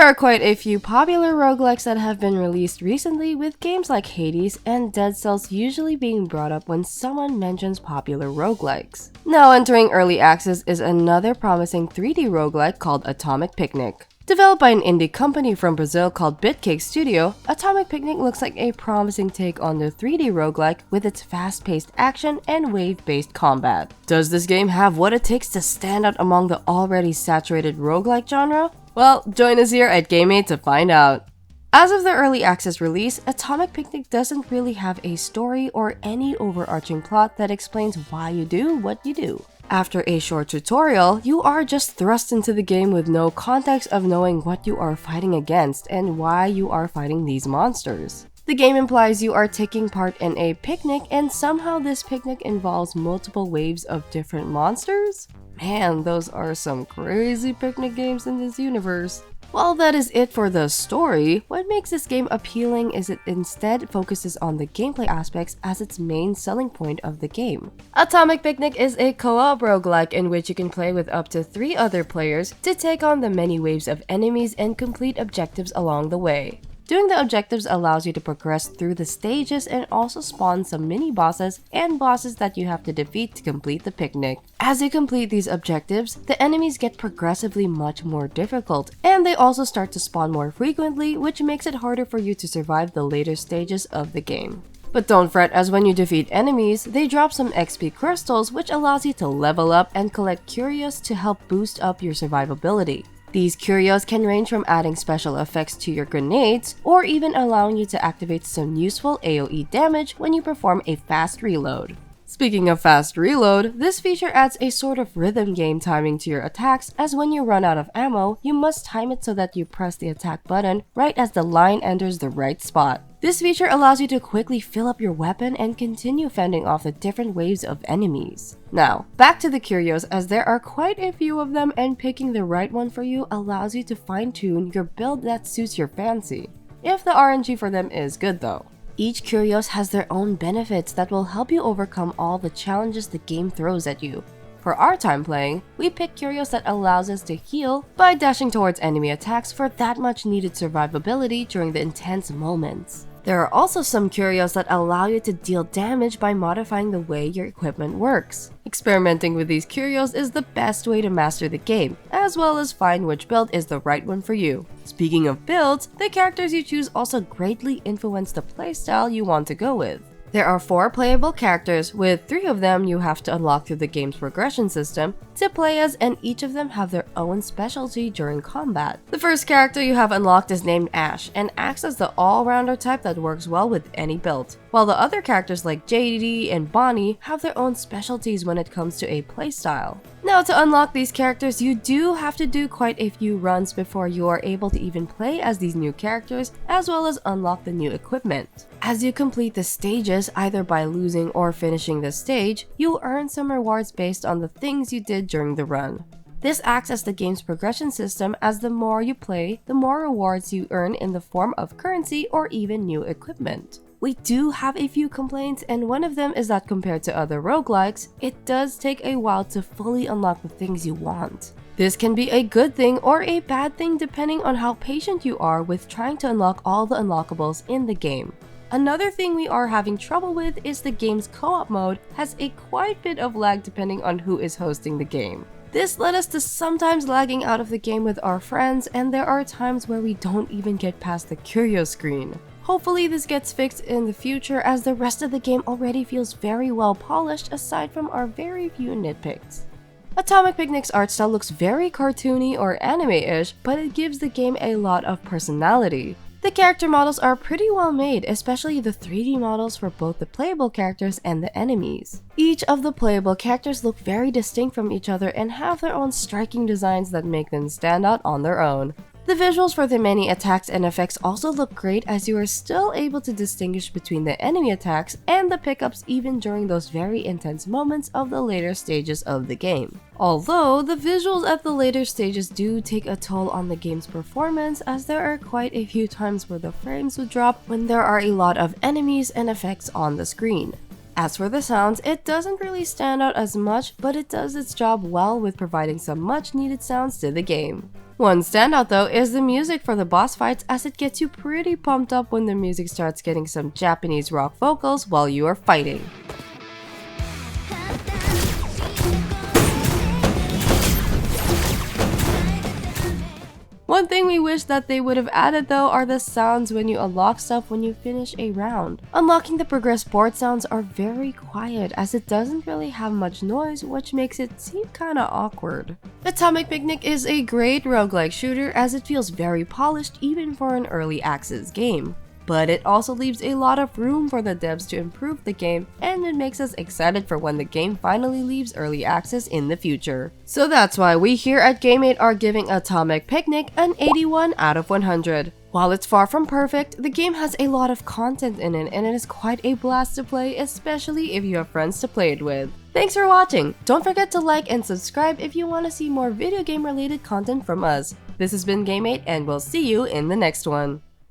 are quite a few popular roguelikes that have been released recently, with games like Hades and Dead Cells usually being brought up when someone mentions popular roguelikes. Now entering early access is another promising 3D roguelike called Atomic Picnic. Developed by an indie company from Brazil called BitCake Studio, Atomic Picnic looks like a promising take on the 3D roguelike with its fast-paced action and wave-based combat. Does this game have what it takes to stand out among the already saturated roguelike genre? Well, join us here at GameAid to find out. As of the early access release, Atomic Picnic doesn't really have a story or any overarching plot that explains why you do what you do. After a short tutorial, you are just thrust into the game with no context of knowing what you are fighting against and why you are fighting these monsters. The game implies you are taking part in a picnic, and somehow this picnic involves multiple waves of different monsters? Man, those are some crazy picnic games in this universe. While that is it for the story, what makes this game appealing is it instead focuses on the gameplay aspects as its main selling point of the game. Atomic Picnic is a co-op roguelike in which you can play with up to 3 other players to take on the many waves of enemies and complete objectives along the way. Doing the objectives allows you to progress through the stages and also spawn some mini-bosses and bosses that you have to defeat to complete the picnic. As you complete these objectives, the enemies get progressively much more difficult, and they also start to spawn more frequently, which makes it harder for you to survive the later stages of the game. But don't fret, as when you defeat enemies, they drop some XP crystals, which allows you to level up and collect curios to help boost up your survivability. These curios can range from adding special effects to your grenades, or even allowing you to activate some useful AoE damage when you perform a fast reload. Speaking of fast reload, this feature adds a sort of rhythm game timing to your attacks, as when you run out of ammo, you must time it so that you press the attack button right as the line enters the right spot. This feature allows you to quickly fill up your weapon and continue fending off the different waves of enemies. Now, back to the curios, as there are quite a few of them, and picking the right one for you allows you to fine-tune your build that suits your fancy, if the RNG for them is good though. Each curios has their own benefits that will help you overcome all the challenges the game throws at you. For our time playing, we pick curios that allows us to heal by dashing towards enemy attacks for that much needed survivability during the intense moments. There are also some curios that allow you to deal damage by modifying the way your equipment works. Experimenting with these curios is the best way to master the game, as well as find which build is the right one for you. Speaking of builds, the characters you choose also greatly influence the playstyle you want to go with. There are 4 playable characters, with 3 of them you have to unlock through the game's progression system to play as, and each of them have their own specialty during combat. The first character you have unlocked is named Ash, and acts as the all-rounder type that works well with any build, while the other characters like JD and Bonnie have their own specialties when it comes to a playstyle. Now, to unlock these characters, you do have to do quite a few runs before you are able to even play as these new characters, as well as unlock the new equipment. As you complete the stages, either by losing or finishing the stage, you earn some rewards based on the things you did during the run. This acts as the game's progression system, as the more you play, the more rewards you earn in the form of currency or even new equipment. We do have a few complaints, and one of them is that compared to other roguelikes, it does take a while to fully unlock the things you want. This can be a good thing or a bad thing depending on how patient you are with trying to unlock all the unlockables in the game. Another thing we are having trouble with is the game's co-op mode has a quite bit of lag depending on who is hosting the game. This led us to sometimes lagging out of the game with our friends, and there are times where we don't even get past the curio screen. Hopefully this gets fixed in the future, as the rest of the game already feels very well polished aside from our very few nitpicks. Atomic Picnic's art style looks very cartoony or anime-ish, but it gives the game a lot of personality. The character models are pretty well made, especially the 3D models for both the playable characters and the enemies. Each of the playable characters look very distinct from each other and have their own striking designs that make them stand out on their own. The visuals for the many attacks and effects also look great, as you are still able to distinguish between the enemy attacks and the pickups even during those very intense moments of the later stages of the game. Although, the visuals at the later stages do take a toll on the game's performance, as there are quite a few times where the frames would drop when there are a lot of enemies and effects on the screen. As for the sounds, it doesn't really stand out as much, but it does its job well with providing some much needed sounds to the game. One standout though is the music for the boss fights, as it gets you pretty pumped up when the music starts getting some Japanese rock vocals while you are fighting. One thing we wish that they would have added though are the sounds when you unlock stuff when you finish a round. Unlocking the progress board sounds are very quiet, as it doesn't really have much noise, which makes it seem kinda awkward. Atomic Picnic is a great roguelike shooter, as it feels very polished even for an early access game. But it also leaves a lot of room for the devs to improve the game, and it makes us excited for when the game finally leaves early access in the future. So that's why we here at Game8 are giving Atomic Picnic an 81 out of 100. While it's far from perfect, the game has a lot of content in it, and it is quite a blast to play, especially if you have friends to play it with. Thanks for watching! Don't forget to like and subscribe if you want to see more video game related content from us. This has been Game8, and we'll see you in the next one.